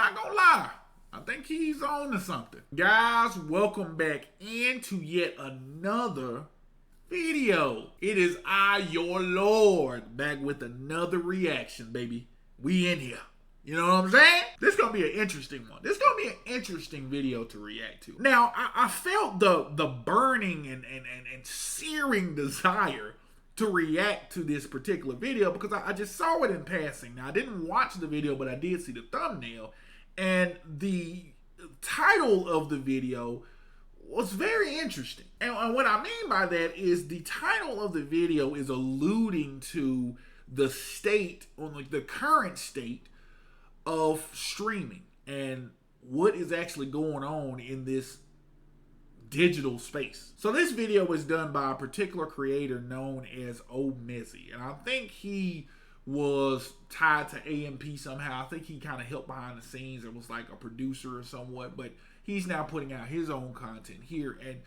not gonna lie. I think he's on to something. Guys, welcome back into yet another video. It is I, your Lord, back with another reaction, baby. We in here. You know what I'm saying? This is gonna be an interesting one. This is gonna be an interesting video to react to. Now, I felt the burning and searing desire to react to this particular video because I just saw it in passing. Now, I didn't watch the video, but I did see the thumbnail. And the title of the video was very interesting. And what I mean by that is the title of the video is alluding to the state, or like the current state of streaming and what is actually going on in this digital space. So this video was done by a particular creator known as Omezi, and I think he was tied to AMP somehow. I think he kind of helped behind the scenes. It was like a producer or somewhat, but he's now putting out his own content here. And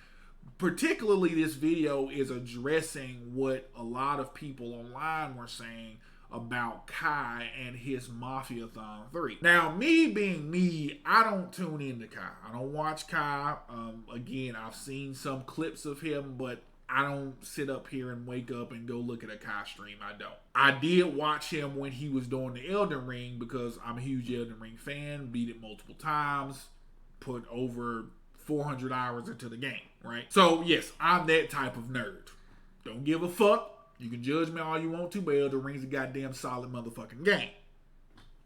particularly this video is addressing what a lot of people online were saying about Kai and his Mafiathon 3. Now, me being me, I don't tune into Kai. I don't watch Kai. Again, I've seen some clips of him, but I don't sit up here and wake up and go look at a Kai stream. I don't. I did watch him when he was doing the Elden Ring because I'm a huge Elden Ring fan. Beat it multiple times. Put over 400 hours into the game, right? So, yes, I'm that type of nerd. Don't give a fuck. You can judge me all you want to, but Elden Ring's a goddamn solid motherfucking game.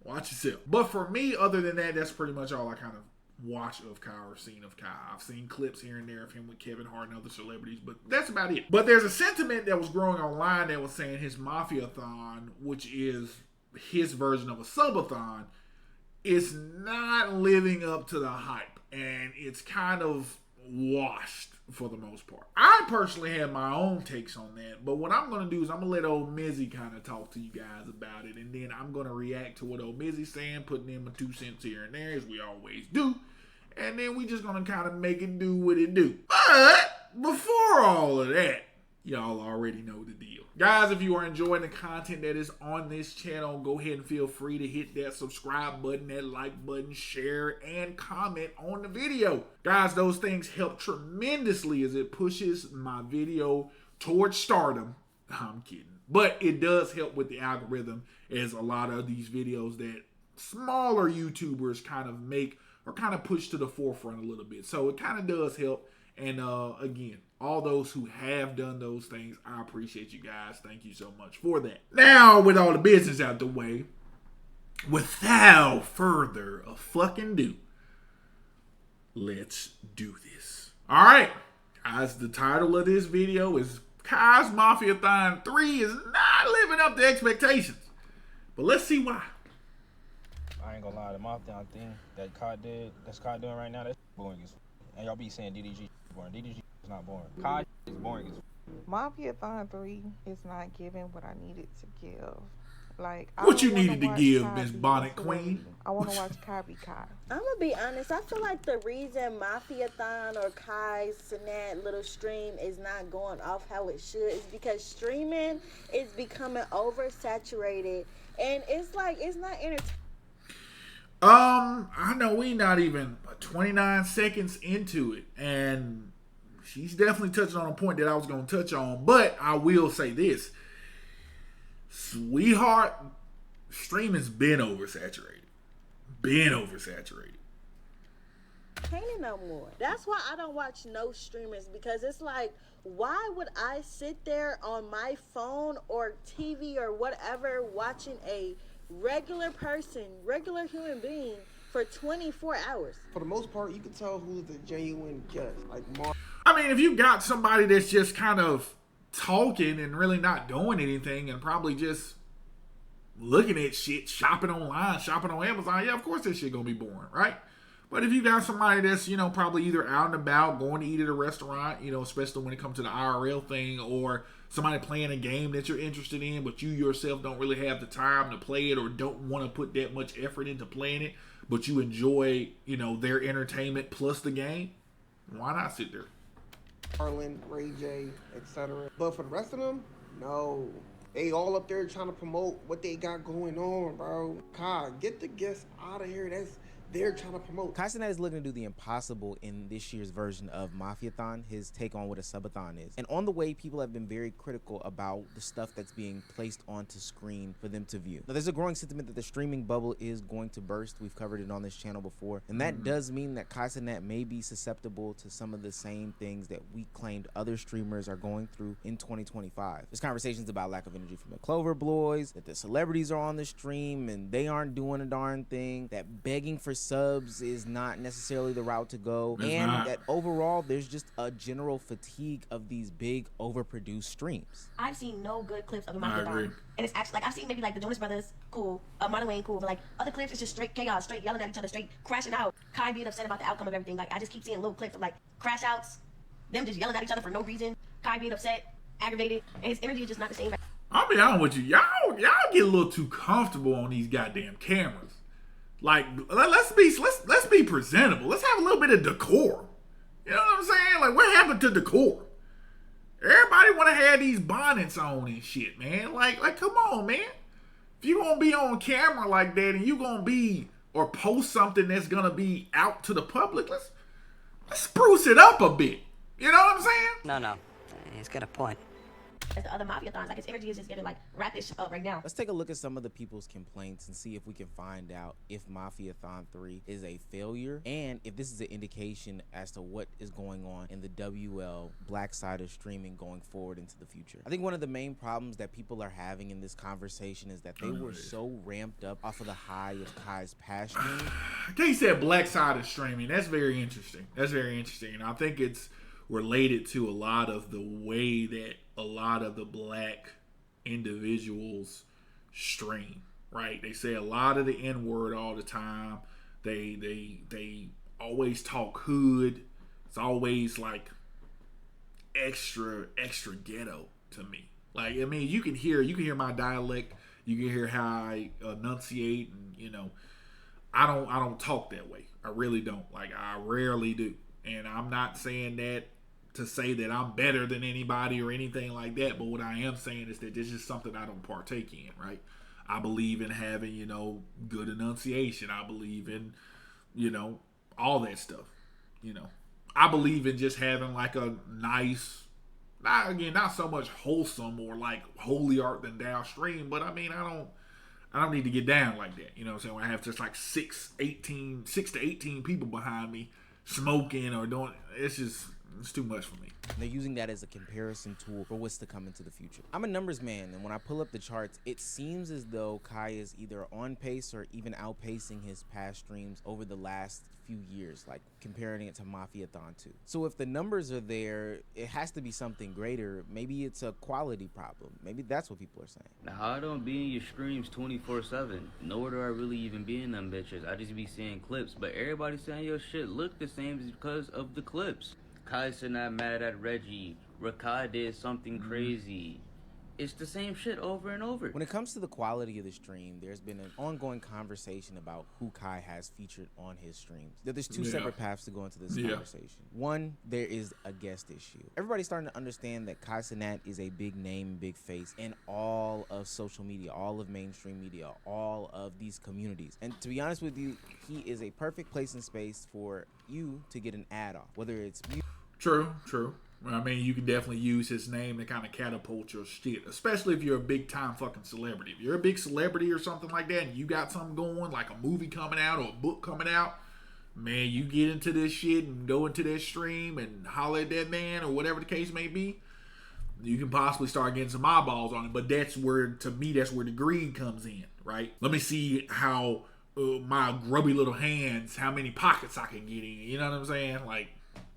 Watch yourself. But for me, other than that, that's pretty much all I kind of watch of Kai or seen of Kai. I've seen clips here and there of him with Kevin Hart and other celebrities, but that's about it. But there's a sentiment that was growing online that was saying his Mafiathon, which is his version of a subathon, is not living up to the hype, and it's kind of washed for the most part. I personally have my own takes on that, but what I'm going to do is I'm going to let Omezi kind of talk to you guys about it, and then I'm going to react to what Omezi's saying, putting in my 2 cents here and there, as we always do, and then we just going to kind of make it do what it do. But before all of that, y'all already know the deal. Guys, if you are enjoying the content that is on this channel, go ahead and feel free to hit that subscribe button, that like button, share, and comment on the video. Guys, those things help tremendously as it pushes my video towards stardom. I'm kidding. But it does help with the algorithm, as a lot of these videos that smaller YouTubers kind of make or kind of push to the forefront a little bit. So it kind of does help. And again, all those who have done those things, I appreciate you guys. Thank you so much for that. Now, with all the business out the way, without further ado, let's do this. All right, guys, the title of this video is Kai's Mafiathon 3 is not living up to expectations. But let's see why. I ain't gonna lie, the Mafiathon thing that Kai doing right now, that's boring as f. And y'all be saying DDG boring. DDG is not boring. Kai is boring as f. Mafiathon 3 is not giving what I needed to give. Like, what you needed to give, Miss Bonnet Queen? I want to watch Kai be Kai. I'm gonna be honest. I feel like the reason Mafiathon or Kai's Sinat little stream is not going off how it should is because streaming is becoming oversaturated, and it's like it's not entertaining. I know we not even 29 seconds into it, and she's definitely touching on a point that I was going to touch on, but I will say this. Sweetheart, streaming's been oversaturated. Ain't it no more. That's why I don't watch no streamers, because it's like, why would I sit there on my phone or TV or whatever watching a regular person, regular human being for 24 hours? For the most part, you can tell who's the genuine guest. Like I mean, if you got somebody that's just kind of talking and really not doing anything and probably just looking at shit, shopping online, shopping on Amazon, yeah, of course that shit gonna be boring, right? But if you got somebody that's, you know, probably either out and about, going to eat at a restaurant, you know, especially when it comes to the IRL thing, or somebody playing a game that you're interested in, but you yourself don't really have the time to play it or don't want to put that much effort into playing it, but you enjoy, you know, their entertainment plus the game, why not sit there? Marlon, Ray J, etc. But for the rest of them, no. They all up there trying to promote what they got going on, bro. God, get the guests out of here. they're trying to promote. Kai Cenat is looking to do the impossible in this year's version of Mafiathon, his take on what a subathon is. And on the way, people have been very critical about the stuff that's being placed onto screen for them to view. Now, there's a growing sentiment that the streaming bubble is going to burst. We've covered it on this channel before. And that does mean that Kai Cenat may be susceptible to some of the same things that we claimed other streamers are going through in 2025. There's conversations about lack of energy from the Clover Boys, that the celebrities are on the stream and they aren't doing a darn thing, that begging for subs is not necessarily the route to go, that overall there's just a general fatigue of these big overproduced streams. I've seen no good clips of a Mafiathon, and it's actually like I've seen maybe like the Jonas Brothers, cool, Marlon Wayne, cool, but like other clips it's just straight chaos, straight yelling at each other, straight crashing out, Kai being upset about the outcome of everything. Like I just keep seeing little clips of like crash outs, them just yelling at each other for no reason, Kai being upset, aggravated, and his energy is just not the same. I'll be honest with you, y'all get a little too comfortable on these goddamn cameras. Like, let's be presentable. Let's have a little bit of decor. You know what I'm saying? Like, what happened to decor? Everybody want to have these bonnets on and shit, man. Like, come on, man. If you gonna be on camera like that and you gonna be or post something that's gonna be out to the public, let's spruce it up a bit. You know what I'm saying? No, he's got a point. As the other Mafiathons, like his energy is just getting like wrap this shit up right now. Let's take a look at some of the people's complaints and see if we can find out if Mafiathon 3 is a failure and if this is an indication as to what is going on in the WL black side of streaming going forward into the future. I think one of the main problems that people are having in this conversation is that they were so ramped up off of the high of Kai's past stream. I think he said black side of streaming. That's very interesting. And I think it's related to a lot of the way that a lot of the black individuals stream, right? They say a lot of the N-word all the time. They always talk hood. It's always like extra ghetto to me. Like, I mean, you can hear my dialect, you can hear how I enunciate, and you know, I don't talk that way. I really don't. Like, I rarely do. And I'm not saying that to say that I'm better than anybody or anything like that, but what I am saying is that this is something I don't partake in, right? I believe in having, you know, good enunciation. I believe in, you know, all that stuff. You know, I believe in just having like a nice, not so much wholesome or like holier than thou stream, but I mean, I don't need to get down like that. You know what I'm saying? When I have just like 6 to 18 people behind me smoking or doing, it's too much for me. They're using that as a comparison tool for what's to come into the future. I'm a numbers man, and when I pull up the charts, it seems as though Kai is either on pace or even outpacing his past streams over the last few years, like comparing it to Mafiathon 2. So if the numbers are there, it has to be something greater. Maybe it's a quality problem. Maybe that's what people are saying. Now, I don't be in your streams 24/7. Nor do I really even be in them bitches. I just be seeing clips, but everybody saying your shit look the same because of the clips. Kai Cenat mad at Reggie. Rakai did something crazy. It's the same shit over and over. When it comes to the quality of the stream, there's been an ongoing conversation about who Kai has featured on his streams. There's two separate paths to go into this conversation. One, there is a guest issue. Everybody's starting to understand that Kai Cenat is a big name, big face in all of social media, all of mainstream media, all of these communities. And to be honest with you, he is a perfect place and space for you to get an ad off, whether it's music. True. I mean, you can definitely use his name to kind of catapult your shit, especially if you're a big time fucking celebrity. If you're a big celebrity or something like that and you got something going, like a movie coming out or a book coming out, man, you get into this shit and go into that stream and holler at that man or whatever the case may be, you can possibly start getting some eyeballs on it. But that's where, to me, that's where the greed comes in, right? Let me see how my grubby little hands, how many pockets I can get in. You know what I'm saying? Like,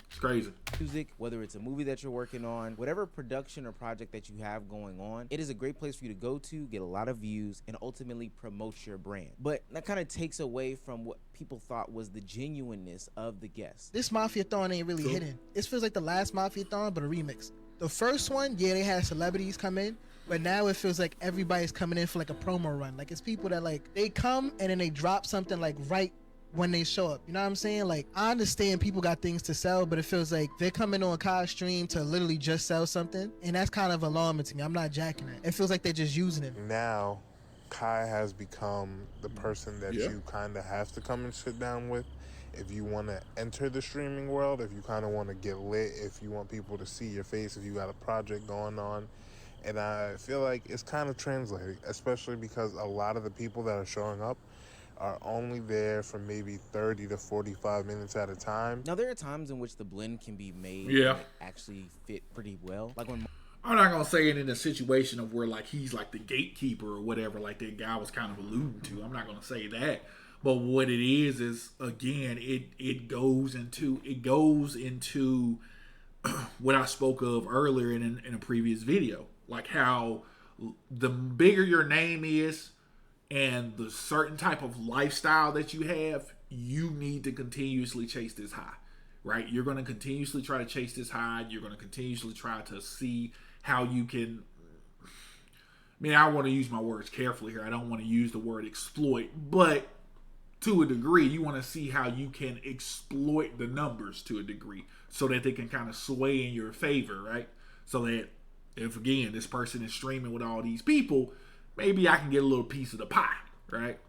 it's crazy. Music, whether it's a movie that you're working on, whatever production or project that you have going on, it is a great place for you to go to, get a lot of views, and ultimately promote your brand. But that kind of takes away from what people thought was the genuineness of the guest. This Mafiathon ain't really hidden. It feels like the last Mafiathon, but a remix. The first one, yeah, they had celebrities come in, but now it feels like everybody's coming in for like a promo run. Like, it's people that like, they come and then they drop something like right when they show up. You know what I'm saying? Like, I understand people got things to sell, but it feels like they're coming on Kai's stream to literally just sell something, and that's kind of alarming to me. I'm not jacking it. It feels like they're just using it. Now, Kai has become the person that Yeah. you kind of have to come and sit down with if you want to enter the streaming world, if you kind of want to get lit, if you want people to see your face, if you got a project going on. And I feel like it's kind of translating, especially because a lot of the people that are showing up are only there for maybe 30 to 45 minutes at a time. Now, there are times in which the blend can be made Yeah. and it actually fit pretty well. Like when I'm not gonna say it in a situation of where like he's like the gatekeeper or whatever, like that guy was kind of alluding to. I'm not gonna say that, but what it is again, it goes into what I spoke of earlier in a previous video, like how the bigger your name is and the certain type of lifestyle that you have, you need to continuously chase this high, right? You're going to continuously try to chase this high. You're going to continuously try to see how you can. I mean, I want to use my words carefully here. I don't want to use the word exploit, but to a degree, you want to see how you can exploit the numbers to a degree so that they can kind of sway in your favor, right? So that if, again, this person is streaming with all these people, maybe I can get a little piece of the pie, right?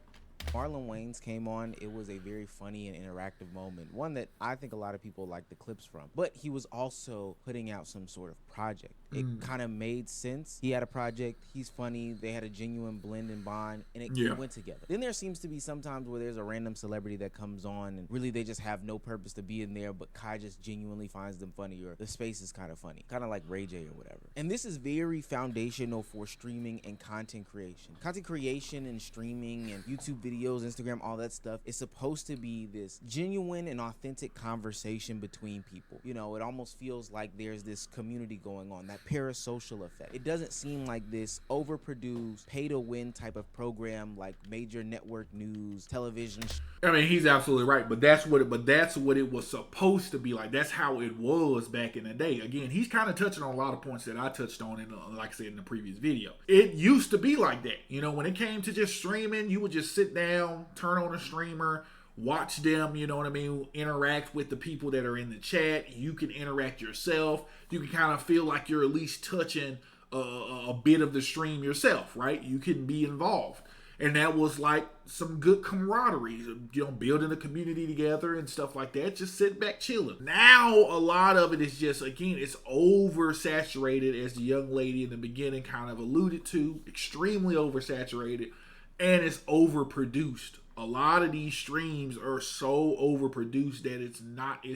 Marlon Wayans came on, it was a very funny and interactive moment. One that I think a lot of people like the clips from. But he was also putting out some sort of project. It kind of made sense. He had a project, he's funny, they had a genuine blend and bond, and it went together. Then there seems to be sometimes where there's a random celebrity that comes on and really they just have no purpose to be in there, but Kai just genuinely finds them funny, or the space is kind of funny. Kind of like Ray J or whatever. And this is very foundational for streaming and content creation. Content creation and streaming and YouTube videos, Instagram, all that stuff is supposed to be this genuine and authentic conversation between people. You know, it almost feels like there's this community going on, that parasocial effect. It doesn't seem like this overproduced, pay-to-win type of program like major network news, television. I mean, he's absolutely right, but that's what it was supposed to be like. That's how it was back in the day. Again, he's kind of touching on a lot of points that I touched on in, like I said, in the previous video. It used to be like that. You know, when it came to just streaming, you would just sit down, turn on a streamer, watch them, you know what I mean, interact with the people that are in the chat. You can interact yourself. You can kind of feel like you're at least touching a bit of the stream yourself, right? You can be involved. And that was like some good camaraderie, you know, building a community together and stuff like that. Just sit back chilling. Now, a lot of it is just, again, it's oversaturated, as the young lady in the beginning kind of alluded to. Extremely oversaturated. And it's overproduced. A lot of these streams are so overproduced that it's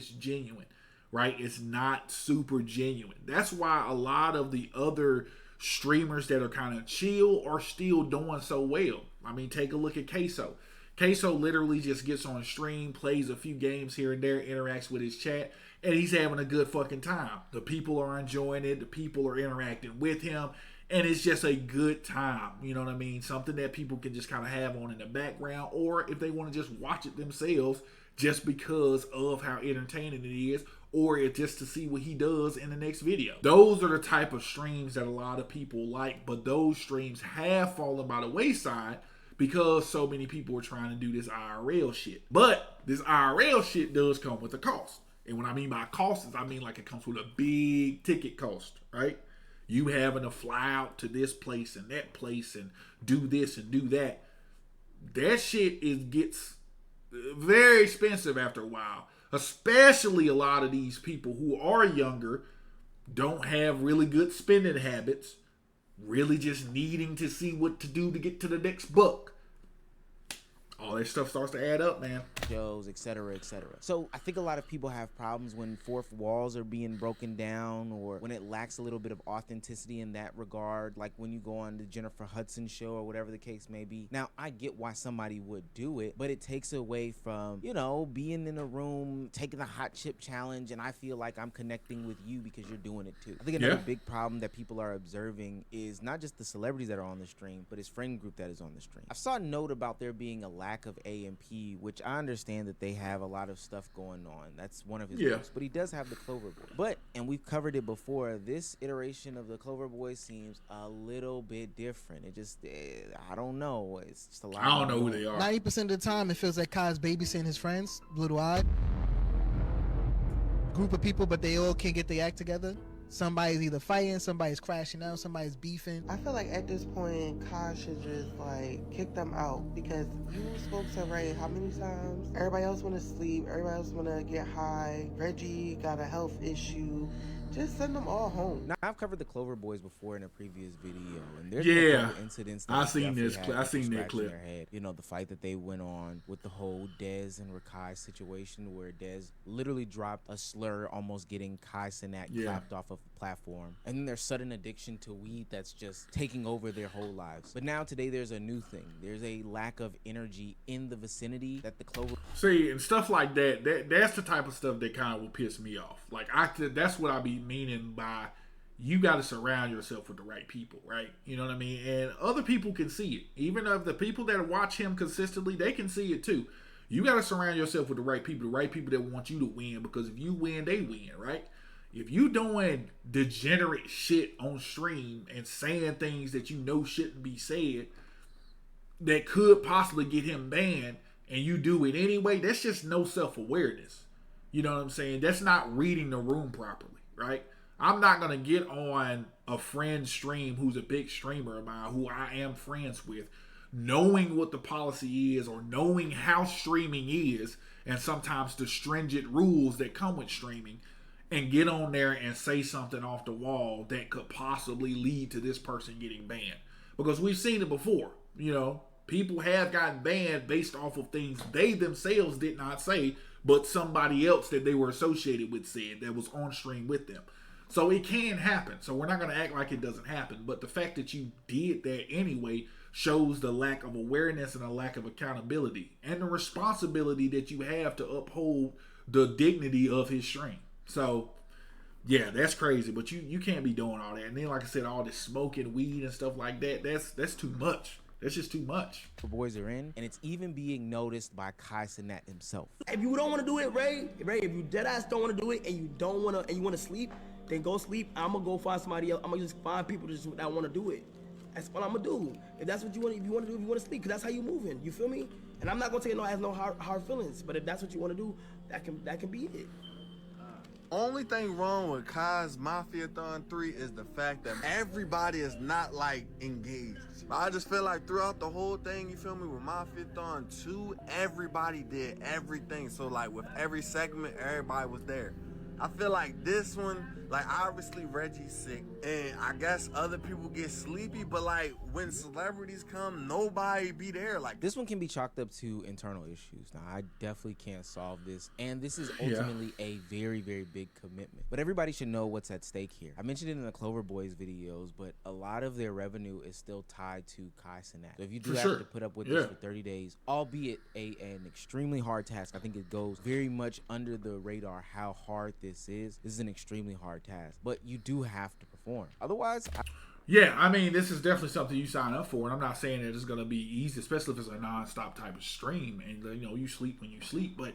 genuine, right? It's not super genuine. That's why a lot of the other streamers that are kind of chill are still doing so well. I mean, take a look at Queso. Queso literally just gets on stream, plays a few games here and there, interacts with his chat, and he's having a good fucking time. The people are enjoying it. The people are interacting with him. And it's just a good time, you know what I mean? Something that people can just kind of have on in the background, or if they want to just watch it themselves just because of how entertaining it is, or it's just to see what he does in the next video. Those are the type of streams that a lot of people like, but those streams have fallen by the wayside because so many people are trying to do this IRL shit. But this IRL shit does come with a cost. And what I mean by cost is I mean like it comes with a big ticket cost, right? You having to fly out to this place and that place and do this and do that. That shit gets very expensive after a while. Especially a lot of these people who are younger, don't have really good spending habits, really just needing to see what to do to get to the next buck. All that stuff starts to add up, man. Shows, etc., etc. So I think a lot of people have problems when fourth walls are being broken down, or when it lacks a little bit of authenticity in that regard, like when you go on the Jennifer Hudson show or whatever the case may be. Now, I get why somebody would do it, but it takes away from, you know, being in a room, taking the hot chip challenge, and I feel like I'm connecting with you because you're doing it too. I think another big problem that people are observing is not just the celebrities that are on the stream, but his friend group that is on the stream. I saw a note about there being a lack of A&P, which I understand that they have a lot of stuff going on. That's one of his groups, but he does have the Clover Boy. But, and we've covered it before, this iteration of the Clover Boy seems a little bit different. It just, I don't know. It's just a lot. I don't know who they are. 90% of the time, it feels like Kai's babysitting his friends, little odd group of people, but they all can't get their act together. somebody's either fighting, somebody's crashing out, somebody's beefing. I feel like at this point, Kai should just like kick them out because you spoke to Ray how many times? Everybody else want to sleep. Everybody else want to get high. Reggie got a health issue. Just send them all home. Now, I've covered the Clover Boys before in a previous video, and there's Yeah. been a couple incidents that I seen definitely this had clip. I people seen that scratching clip. their head. You know, the fight that they went on with the whole Dez and Rakai situation, where Dez literally dropped a slur, almost getting Kai Cenat clapped off of the platform, and then their sudden addiction to weed that's just taking over their whole lives. But now today, there's a new thing. There's a lack of energy in the vicinity that the Clover. See, and stuff like that's the type of stuff that kind of will piss me off. Like that's what I be meaning by you got to surround yourself with the right people, right? You know what I mean? And other people can see it. Even if the people that watch him consistently, they can see it too. You got to surround yourself with the right people that want you to win, because if you win, they win, right? If you doing degenerate shit on stream and saying things that you know shouldn't be said that could possibly get him banned, and you do it anyway, that's just no self-awareness. You know what I'm saying? That's not reading the room properly, right? I'm not going to get on a friend's stream who's a big streamer of mine, who I am friends with, knowing what the policy is or knowing how streaming is, and sometimes the stringent rules that come with streaming, and get on there and say something off the wall that could possibly lead to this person getting banned. Because we've seen it before. You know, people have gotten banned based off of things they themselves did not say, but somebody else that they were associated with said that was on stream with them. So it can happen. So we're not going to act like it doesn't happen. But the fact that you did that anyway shows the lack of awareness and a lack of accountability and the responsibility that you have to uphold the dignity of his stream. So, yeah, that's crazy. But you can't be doing all that. And then, like I said, all this smoking weed and stuff like that, that's too much. That's just too much. The boys are in, and it's even being noticed by Kai Cenat himself. If you don't want to do it, Ray, if you dead ass don't want to do it, and you don't want to, and you want to sleep, then go sleep. I'm gonna go find somebody else. I'm gonna just find people that want to do it. That's what I'm gonna do. If that's what you want, if you want to do, if you want to sleep, because that's how you moving. You feel me? And I'm not gonna take no hard feelings. But if that's what you want to do, that can be it. Only thing wrong with Kai's Mafiathon 3 is the fact that everybody is not like engaged. I just feel like throughout the whole thing, you feel me, with Mafiathon 2, everybody did everything. So like with every segment, everybody was there. I feel like this one, like obviously Reggie's sick, and I guess other people get sleepy, but like when celebrities come, nobody be there. Like this one can be chalked up to internal issues. Now, I definitely can't solve this, and this is ultimately a very, very big commitment. But everybody should know what's at stake here. I mentioned it in the Clover Boys videos, but a lot of their revenue is still tied to Kai Cenat. So if you do have to put up with this for 30 days, albeit an extremely hard task, I think it goes very much under the radar how hard this is. This is an extremely hard task, but you do have to perform. Otherwise, yeah, I mean, this is definitely something you sign up for, and I'm not saying that it's going to be easy, especially if it's a non-stop type of stream, and you know, you sleep when you sleep. But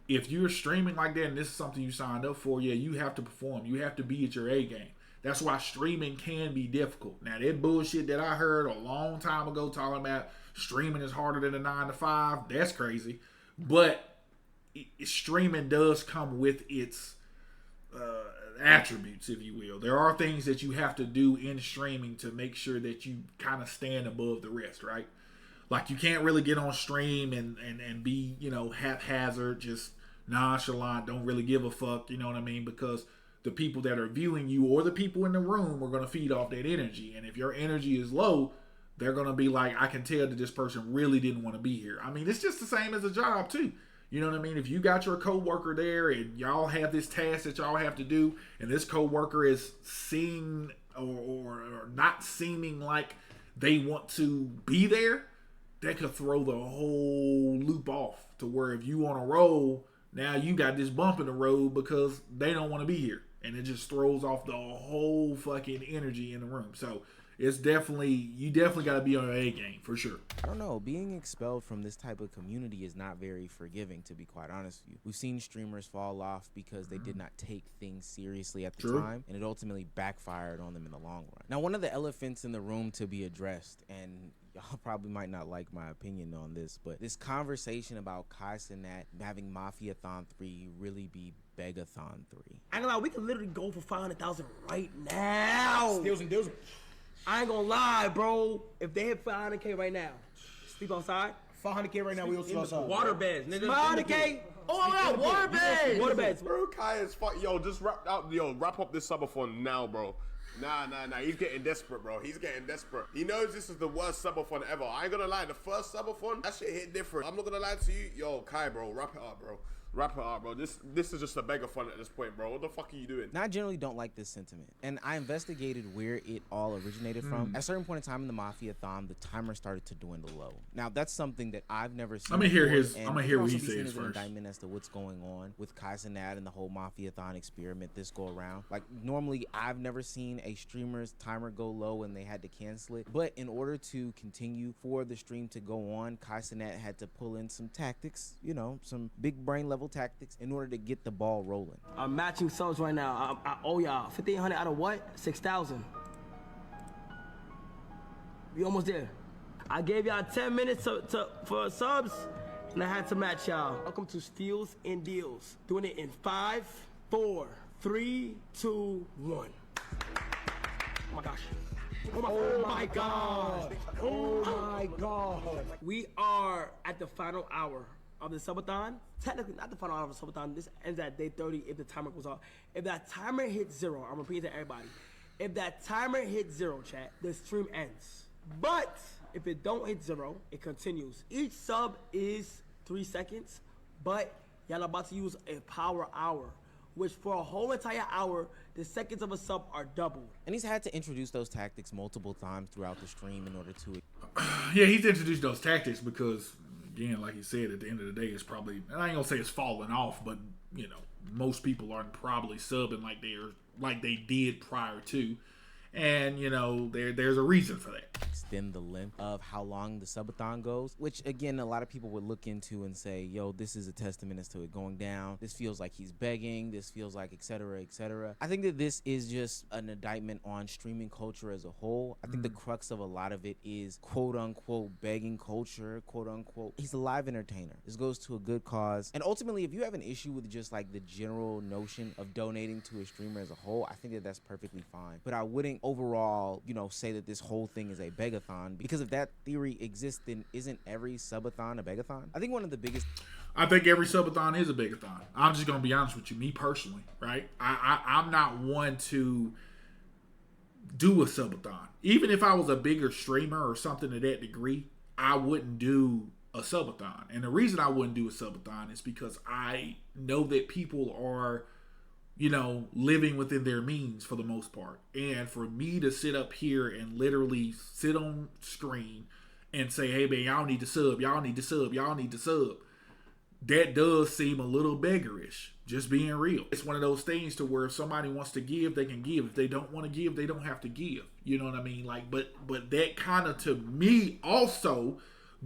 if you're streaming like that, and this is something you signed up for, yeah, you have to perform. You have to be at your A game. That's why streaming can be difficult. Now, that bullshit that I heard a long time ago talking about streaming is harder than a 9 to 5, that's crazy. But streaming does come with its attributes, if you will. There are things that you have to do in streaming to make sure that you kind of stand above the rest, right? Like you can't really get on stream and be, you know, haphazard, just nonchalant, don't really give a fuck, you know what I mean? Because the people that are viewing you or the people in the room are going to feed off that energy. And if your energy is low, they're going to be like, I can tell that this person really didn't want to be here. I mean, it's just the same as a job too. You know what I mean? If you got your coworker there and y'all have this task that y'all have to do, and this coworker is seeing or not seeming like they want to be there, that could throw the whole loop off to where if you on a roll, now you got this bump in the road because they don't want to be here. And it just throws off the whole fucking energy in the room. So it's definitely, you definitely got to be on your A game for sure. I don't know, being expelled from this type of community is not very forgiving, to be quite honest with you. We've seen streamers fall off because they did not take things seriously at the time, and it ultimately backfired on them in the long run. Now, one of the elephants in the room to be addressed, and Y'all probably might not like my opinion on this, but this conversation about Kai Cenat having Mafia-thon 3 really be Begathon 3. I ain't gonna lie, we could literally go for 500,000 right now. Steals and deals. I ain't gonna lie, bro. If they hit 500K right now, sleep outside. 500K right now, we will sleep outside. Water beds, nigga. 500K. Oh my God, water beds. Water beds. Bro, Kai is fuck. Yo, just wrap up this subathon now, bro. Nah. He's getting desperate, bro. He's getting desperate. He knows this is the worst subathon ever. I ain't gonna lie. The first subathon, that shit hit different. I'm not gonna lie to you. Yo, Kai, bro, wrap it up, bro. Wrap it up, bro. This is just a Begathon at this point, bro. What the fuck are you doing? Now, I generally don't like this sentiment, and I investigated where it all originated from. At a certain point in time in the Mafia-thon, the timer started to dwindle low. Now, that's something that I've never seen. I'm gonna hear what he says first. As an indictment as to what's going on with Kai Cenat and the whole Mafia-thon experiment this go around. Like, normally, I've never seen a streamer's timer go low and they had to cancel it. But in order to continue for the stream to go on, Kai Cenat had to pull in some tactics, you know, some big brain level tactics in order to get the ball rolling. I'm matching subs right now. I owe y'all 1,500 out of what? 6,000. We almost there. I gave y'all 10 minutes for subs, and I had to match y'all. Welcome to Steals and Deals. Doing it in 5, 4, 3, 2, 1. Oh my gosh. Oh my God. Oh my God. We are at the final hour of the subathon. Technically not the final hour of the subathon. This ends at day 30 if the timer goes off. If that timer hits 0, I'm repeating to everybody. If that timer hits 0, chat, the stream ends. But if it don't hit 0, it continues. Each sub is 3 seconds, but y'all about to use a power hour, which for a whole entire hour, the seconds of a sub are doubled. And he's had to introduce those tactics multiple times throughout the stream in order to... Yeah, he's introduced those tactics because, again, like he said, at the end of the day, it's probably, and I ain't gonna say it's falling off, but, you know, most people aren't probably subbing like they did prior to. And, you know, there's a reason for that. Extend the length of how long the subathon goes, which, again, a lot of people would look into and say, yo, this is a testament as to it going down. This feels like he's begging. This feels like et cetera, et cetera. I think that this is just an indictment on streaming culture as a whole. I think the crux of a lot of it is quote-unquote begging culture, quote-unquote. He's a live entertainer. This goes to a good cause. And ultimately, if you have an issue with just like the general notion of donating to a streamer as a whole, I think that that's perfectly fine. But I wouldn't overall, you know, say that this whole thing is a begathon, because if that theory exists, then isn't every subathon a begathon? I think one of the biggest... I think every subathon is a begathon. I'm just going to be honest with you, me personally, right? I'm not one to do a subathon. Even if I was a bigger streamer or something to that degree, I wouldn't do a subathon. And the reason I wouldn't do a subathon is because I know that people are, you know, living within their means for the most part. And for me to sit up here and literally sit on screen and say, hey, man, y'all need to sub, y'all need to sub, y'all need to sub, that does seem a little beggarish, just being real. It's one of those things to where if somebody wants to give, they can give. If they don't want to give, they don't have to give. You know what I mean? Like, but that kind of, to me, also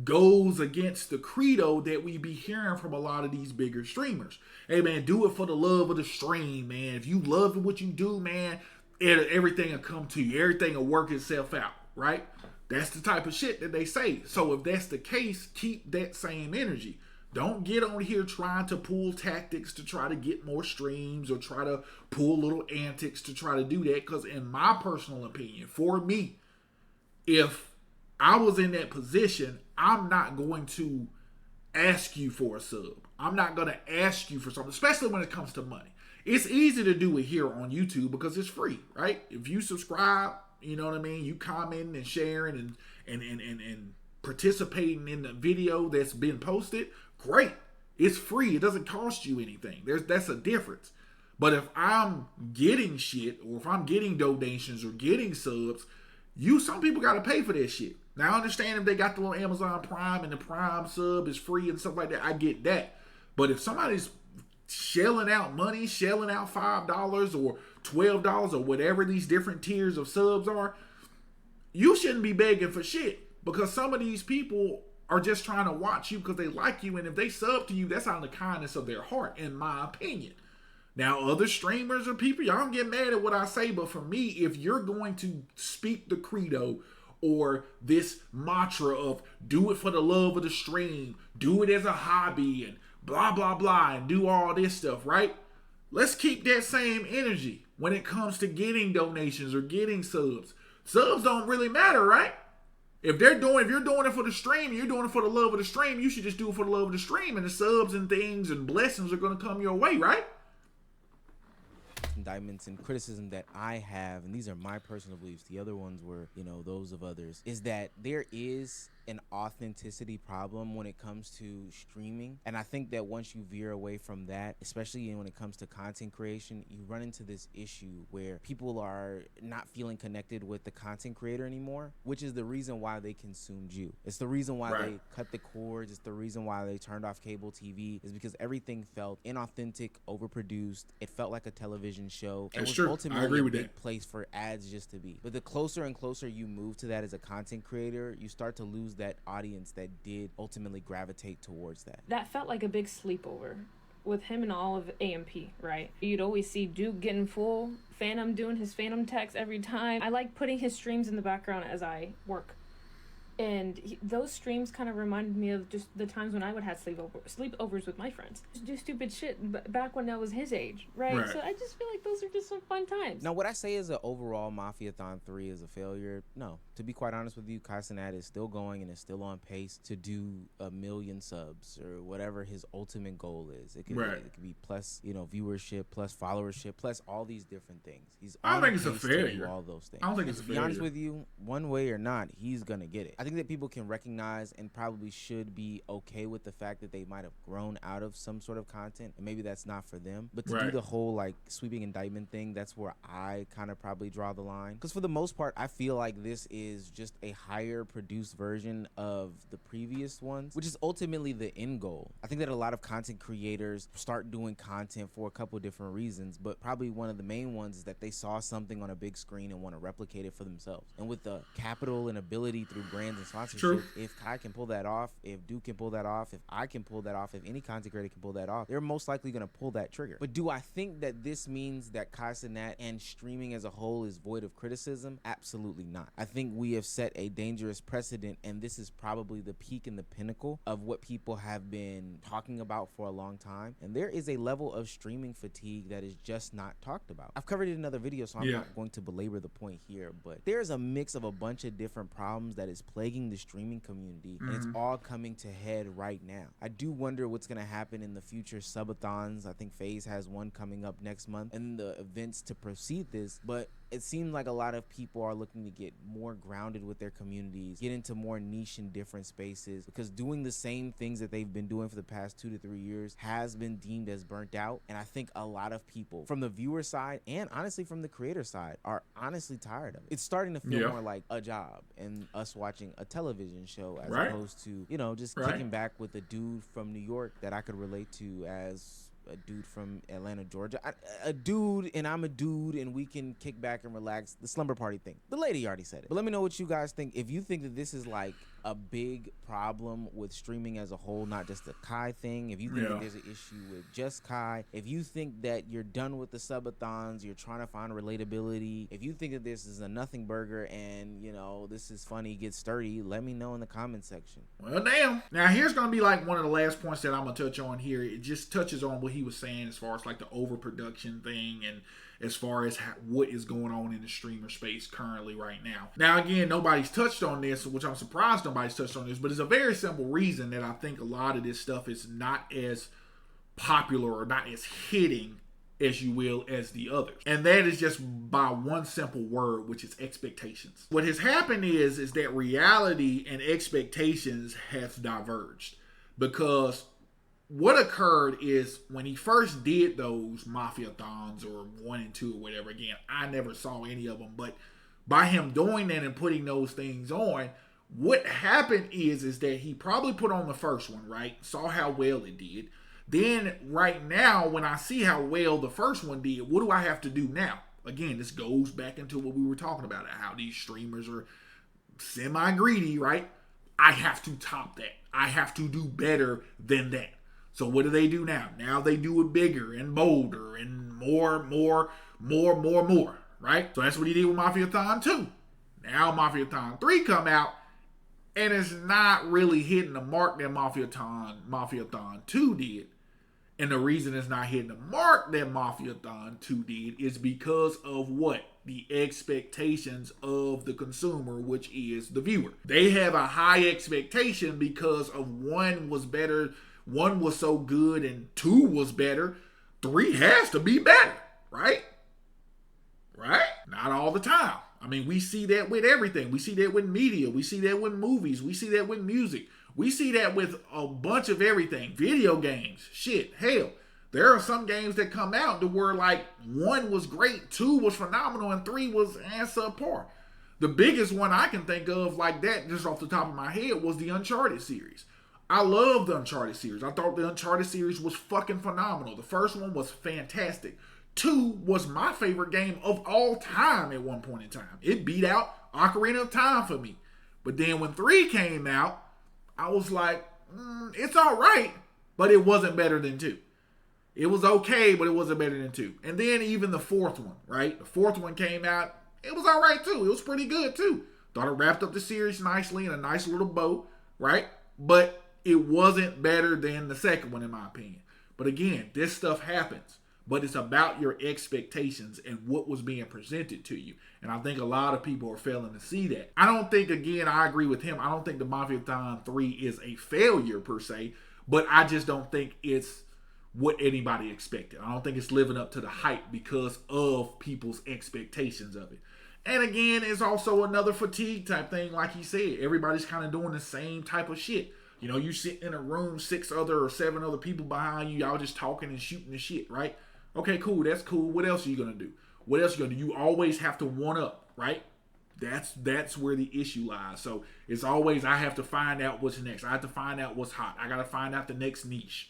goes against the credo that we be hearing from a lot of these bigger streamers. Hey, man, do it for the love of the stream, man. If you love what you do, man, everything will come to you. Everything will work itself out, right? That's the type of shit that they say. So if that's the case, keep that same energy. Don't get on here trying to pull tactics to try to get more streams or try to pull little antics to try to do that. Because in my personal opinion, for me, if I was in that position, I'm not going to ask you for a sub. I'm not going to ask you for something, especially when it comes to money. It's easy to do it here on YouTube because it's free, right? If you subscribe, you know what I mean? You commenting and sharing and participating in the video that's been posted, great. It's free. It doesn't cost you anything. That's a difference. But if I'm getting shit, or if I'm getting donations or getting subs, some people got to pay for that shit. Now, I understand if they got the little Amazon Prime and the Prime sub is free and stuff like that. I get that. But if somebody's shelling out money, shelling out $5 or $12 or whatever these different tiers of subs are, you shouldn't be begging for shit, because some of these people are just trying to watch you because they like you, and if they sub to you, that's out of the kindness of their heart, in my opinion. Now, other streamers or people, y'all don't get mad at what I say, but for me, if you're going to speak the credo or this mantra of do it for the love of the stream, do it as a hobby, and blah, blah, blah, and do all this stuff, right? Let's keep that same energy when it comes to getting donations or getting subs. Subs don't really matter, right? If you're doing it for the stream, you're doing it for the love of the stream, you should just do it for the love of the stream, and the subs and things and blessings are going to come your way, right? Indictments and criticism that I have, and these are my personal beliefs, the other ones were, those of others, is that there is an authenticity problem when it comes to streaming. And I think that once you veer away from that, especially when it comes to content creation, you run into this issue where people are not feeling connected with the content creator anymore, which is the reason why they consumed you. It's the reason why they cut the cords. It's the reason why they turned off cable TV, is because everything felt inauthentic, overproduced. It felt like a television show. That's it was true. ultimately I agree a with big that. place for ads just to be. But the closer and closer you move to that as a content creator, you start to lose that audience that did ultimately gravitate towards that. That felt like a big sleepover with him and all of AMP, right? You'd always see Duke getting full, Phantom doing his Phantom text every time. I like putting his streams in the background as I work. And those streams kind of reminded me of just the times when I would have sleepovers with my friends. Just do stupid shit back when I was his age, right? So I just feel like those are just some fun times. Now, would I say is an overall Mafiathon 3 is a failure? No. To be quite honest with you, Kai Cenat is still going and is still on pace to do 1 million subs or whatever his ultimate goal is. It could be plus, viewership, plus followership, plus all these different things. I don't think it's a failure. To do all those things. I don't think it's a failure. To be honest with you, one way or not, he's gonna get it. I think that people can recognize and probably should be okay with the fact that they might have grown out of some sort of content, and maybe that's not for them. But to do the whole like sweeping indictment thing, that's where I kind of probably draw the line. Because for the most part, I feel like this is just a higher produced version of the previous ones, which is ultimately the end goal. I think that a lot of content creators start doing content for a couple different reasons, but probably one of the main ones is that they saw something on a big screen and want to replicate it for themselves. And with the capital and ability through brands and sponsorships, if Kai can pull that off, if Duke can pull that off, if I can pull that off, if any content creator can pull that off, they're most likely going to pull that trigger. But do I think that this means that Kai Cenat and streaming as a whole is void of criticism? Absolutely not. I think we have set a dangerous precedent, and this is probably the peak and the pinnacle of what people have been talking about for a long time. And there is a level of streaming fatigue that is just not talked about. I've covered it in other videos, so I'm not going to belabor the point here, but there's a mix of a bunch of different problems that is plaguing the streaming community, and it's all coming to head right now. I do wonder what's going to happen in the future subathons. I think FaZe has one coming up next month, and the events to precede this, but it seems like a lot of people are looking to get more grounded with their communities, get into more niche and different spaces, because doing the same things that they've been doing for the past 2 to 3 years has been deemed as burnt out. And I think a lot of people from the viewer side and honestly from the creator side are honestly tired of it. It's starting to feel more like a job and us watching a television show as opposed to, just kicking back with a dude from New York that I could relate to as a dude from Atlanta, Georgia. A dude, and I'm a dude, and we can kick back and relax. The slumber party thing. The lady already said it. But let me know what you guys think. If you think that this is like a big problem with streaming as a whole, not just the Kai thing, if you think that there's an issue with just Kai, if you think that you're done with the subathons, you're trying to find relatability, if you think that this is a nothing burger and, this is funny, get sturdy, let me know in the comment section. Well, damn. Now, here's going to be like one of the last points that I'm going to touch on here. It just touches on what he was saying as far as like the overproduction thing and as far as what is going on in the streamer space currently right now. Now, again, nobody's touched on this, which I'm surprised nobody's touched on this, but it's a very simple reason that I think a lot of this stuff is not as popular or not as hitting, as you will, as the others. And that is just by one simple word, which is expectations. What has happened is that reality and expectations have diverged, because what occurred is when he first did those Mafiathons or 1 and 2 or whatever, again, I never saw any of them, but by him doing that and putting those things on, what happened is that he probably put on the first one, right? Saw how well it did. Then right now, when I see how well the first one did, what do I have to do now? Again, this goes back into what we were talking about, how these streamers are semi-greedy, right? I have to top that. I have to do better than that. So what do they do now? Now they do it bigger and bolder and more, right? So that's what he did with Mafiathon 2. Now Mafia-thon 3 come out, and it's not really hitting the mark that Mafia-thon 2 did. And the reason it's not hitting the mark that Mafia-thon 2 did is because of what? The expectations of the consumer, which is the viewer. They have a high expectation because of 1 was better, 1 was so good, and 2 was better. 3 has to be better, right? Right? Not all the time. I mean, we see that with everything. We see that with media. We see that with movies. We see that with music. We see that with a bunch of everything. Video games. Shit. Hell. There are some games that come out to where like 1 was great, 2 was phenomenal, and 3 was subpar. The biggest one I can think of like that, just off the top of my head, was the Uncharted series. I love the Uncharted series. I thought the Uncharted series was fucking phenomenal. The first one was fantastic. 2 was my favorite game of all time at one point in time. It beat out Ocarina of Time for me. But then when 3 came out, I was like, it's all right, but it wasn't better than 2. It was okay, but it wasn't better than 2. And then even the 4th one, right? The 4th one came out. It was all right, too. It was pretty good, too. Thought it wrapped up the series nicely in a nice little bow, right? But it wasn't better than the second one, in my opinion. But again, this stuff happens. But it's about your expectations and what was being presented to you. And I think a lot of people are failing to see that. I don't think, again, I agree with him. I don't think the Mafia-thon 3 is a failure per se. But I just don't think it's what anybody expected. I don't think it's living up to the hype because of people's expectations of it. And again, it's also another fatigue type thing. Like he said, everybody's kind of doing the same type of shit. You know, you sit in a room, 6 other or 7 other people behind you, y'all just talking and shooting the shit, right? Okay, cool. That's cool. What else are you going to do? What else are you going to do? You always have to one up, right? That's where the issue lies. So it's always, I have to find out what's next. I have to find out what's hot. I got to find out the next niche.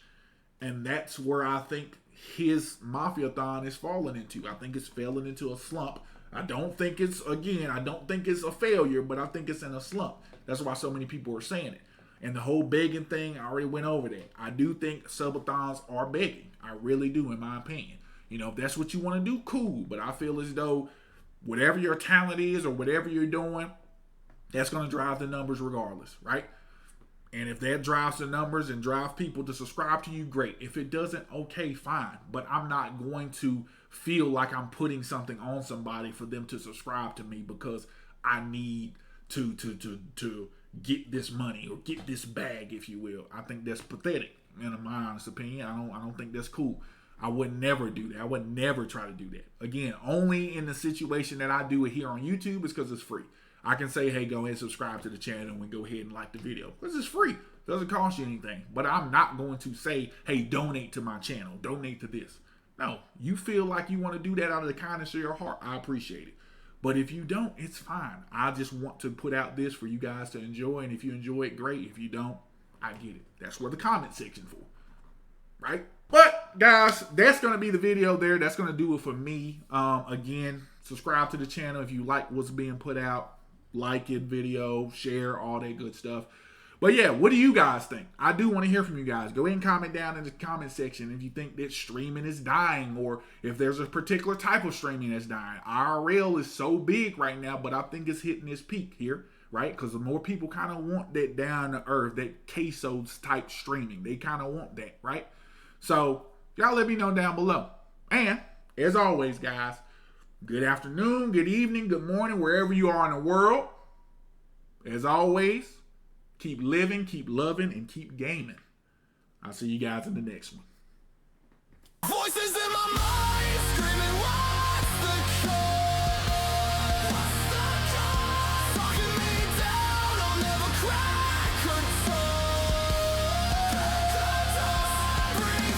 And that's where I think his Mafia-thon is falling into. I think it's falling into a slump. I don't think it's a failure, but I think it's in a slump. That's why so many people are saying it. And the whole begging thing, I already went over that. I do think subathons are begging. I really do, in my opinion. You know, if that's what you want to do, cool. But I feel as though whatever your talent is or whatever you're doing, that's going to drive the numbers regardless, right? And if that drives the numbers and drive people to subscribe to you, great. If it doesn't, okay, fine. But I'm not going to feel like I'm putting something on somebody for them to subscribe to me because I need to get this money or get this bag, if you will. I think that's pathetic, in my honest opinion. I don't think that's cool. I would never do that. I would never try to do that. Again, only in the situation that I do it here on YouTube is because it's free. I can say, hey, go ahead and subscribe to the channel and go ahead and like the video. Because it's free. It doesn't cost you anything. But I'm not going to say, hey, donate to my channel. Donate to this. No, you feel like you want to do that out of the kindness of your heart. I appreciate it. But if you don't, it's fine. I just want to put out this for you guys to enjoy. And if you enjoy it, great. If you don't, I get it. That's where the comment section for. Right? But, guys, that's going to be the video there. That's going to do it for me. Again, subscribe to the channel if you like what's being put out. Like it, video, share, all that good stuff. But yeah, what do you guys think? I do want to hear from you guys. Go ahead and comment down in the comment section if you think that streaming is dying or if there's a particular type of streaming that's dying. IRL is so big right now, but I think it's hitting its peak here, right? Because the more people kind of want that down to earth, that quesos type streaming. They kind of want that, right? So y'all let me know down below. And as always, guys, good afternoon, good evening, good morning, wherever you are in the world. As always, keep living, keep loving, and keep gaming. I'll see you guys in the next one. Voices